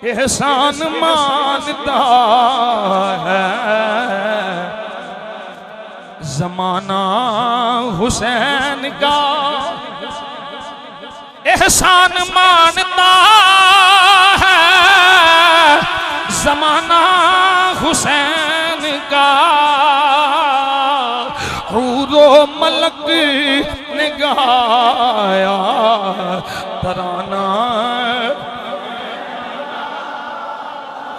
एहसान मानता है जमाना हुसैन का, एहसान मानता है जमाना हुसैन का। हूरो मलक ने गाया तराना,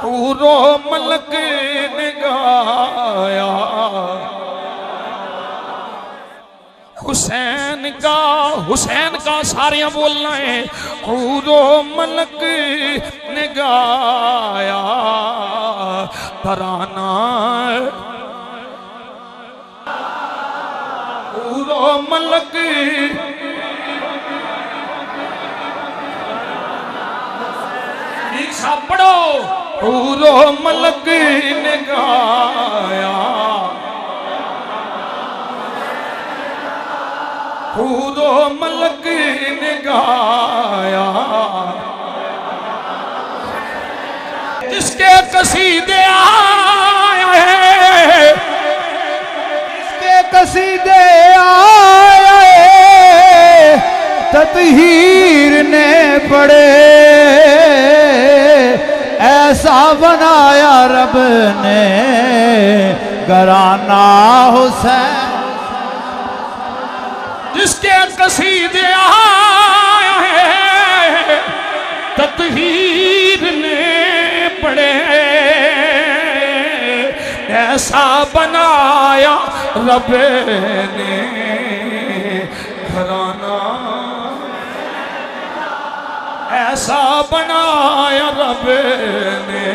हूरो मलक ने गाया हुसैन का। हुसैन का सारियां बोलना है। हूरो मलक ने गाया तराना, हूरो मलक पढ़ो। हूरो मलक ने गाया, हूरो मलक ने गाया। जिसके कसीदे आए, जिसके कसीदे आए ततहीर ने पढ़े, ऐसा बनाया रब ने घराना हुसैन। जिसके कसीदे आए ततहीर ने पढ़े, ऐसा बनाया रब ने घराना, ऐसा बनाया रब ने।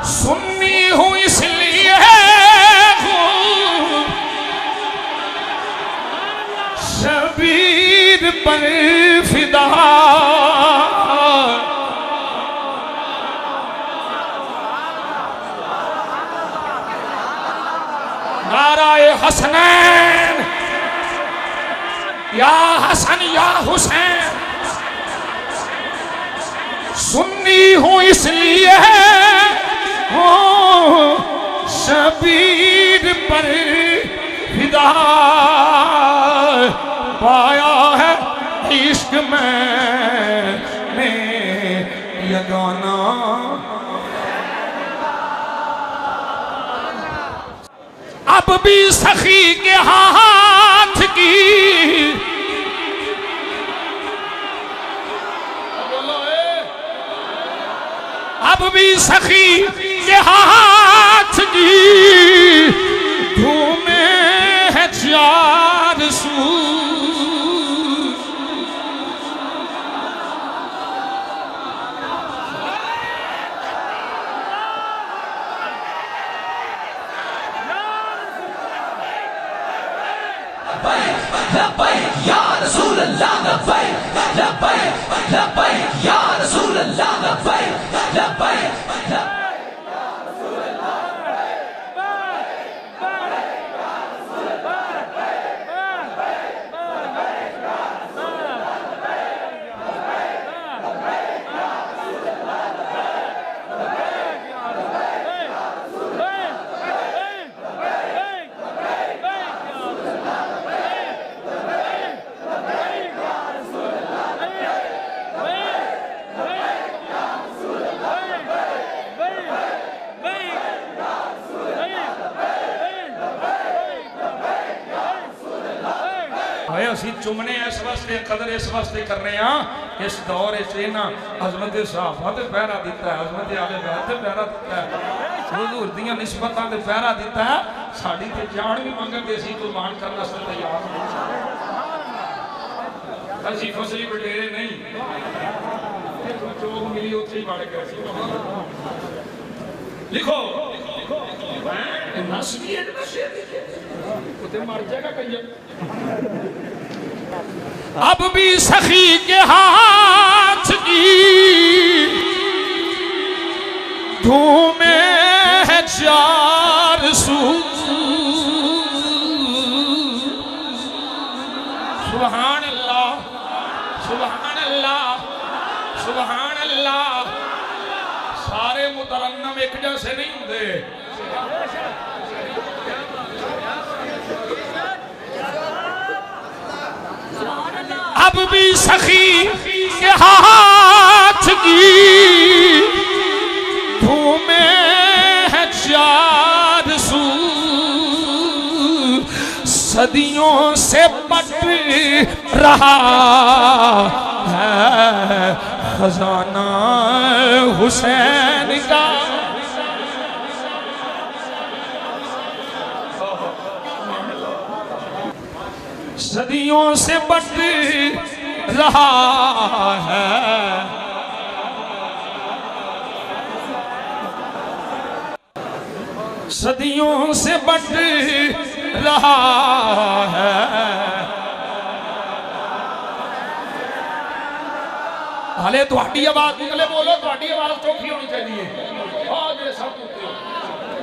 सुन्नी हूँ इसलिए शबीर पर फिदा, नाराए हसनैन या हसन या हुसैन। सुन्नी हूँ इसलिए हो शबीर पर फिदा, पाया है इश्क मैंने यगाना। अब भी सखी के हाथ की, अब भी सखी के हाथ की धूमें है चार सू। लब्बैक या रसूल अल्लाह, लब्बैक लब्बैक लब्बैक या रसूल अल्लाह, लब्बैक लब्बैक असी चुमने इस वास्ते कदर इस वास्ते कर रहे हैं, इस दौर अजमत सहाबा ते पहरा दिता है, अजमत आले बैत ते पहरा दिता है, हुजूर दी निस्बतां ते पहरा दिता है। साडी ते जान भी मंगन ते असीं कुर्बान करने वास्ते तैयार नहीं। असीं फसली बटेरे नहीं, चोग मिली उत्थे ही वड़ गए। लिखो मर जाएगा कहीं। अब भी सखी के हाथ की धूमें है चार सू। सुभान अल्लाह, सुभान अल्लाह। सुभान अल्लाह। सारे मुतरन्नम एक जैसे नहीं होंगे। अब भी सखी के हाथ की धूमें है चार सू, सदियों से बट रहा है खजाना हुसैन का। सदियों से बट रहा है सदियों से बट रहा है। हाले तुहाडी आवाज निकले बोलो, तुहाडी आवाज चौखी होनी चाहिए।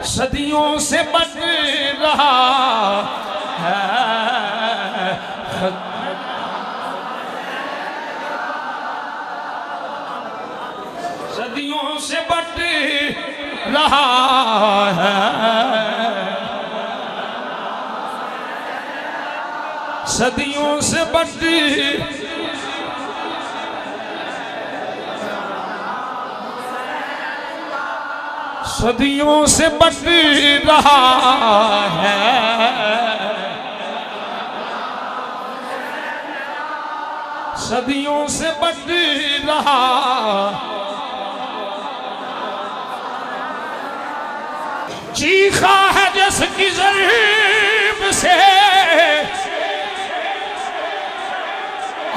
सदियों से बट रहा है सदियों से बट रहा है सदियों से बट सदियों से बट रहा है सदियों से बट रहा। चीखा है जिसकी ज़रीब से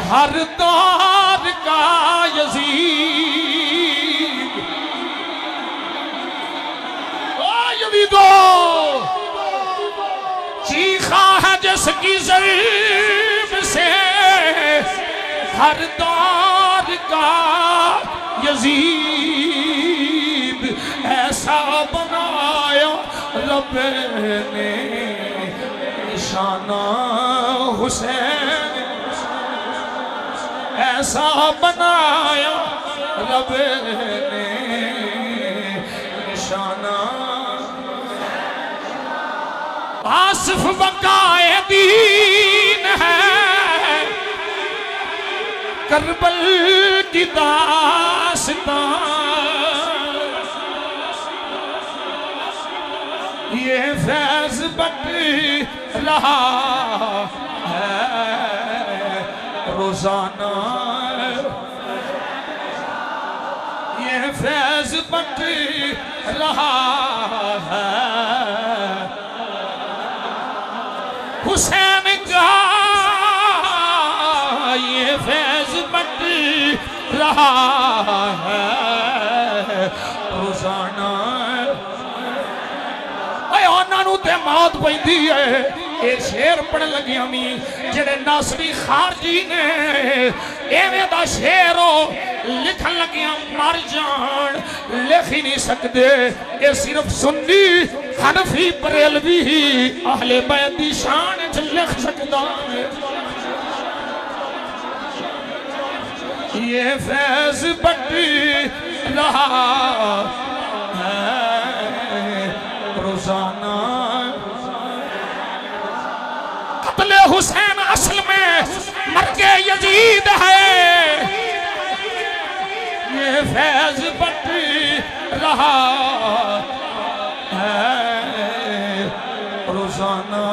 हर दौर का यज़ीद। ओ यज़ीदो, चीखा है जिसकी ज़रीब से हर दौर का यज़ीद। ऐसा बनाया रब ने निशाना हुसैन, ऐसा बनाया रब ने निशाना। आसिफ बकाए दीन है करबल की दास्तां, ये फैज बट रहा है रोजाना। ये फैज बट रहा है हुसैन का, ये फैज बट रहा है रोजाना। ते मौत पैंदी है। ये शेर पढ़ लगिया मी जेड़े नासरी खारजी ने एवें दा शेर लिखन लगिया मर जान लिख ही नहीं सकते। ये सिर्फ सुन्नी हनफी बरेलवी ही अहले बैत दी शान च लिख सकदा है। ये फैज बट रहा है रोजाना। कत्ले हुसैन असल में मर्के यजीद है। ये फैज बट रहा है रोजाना।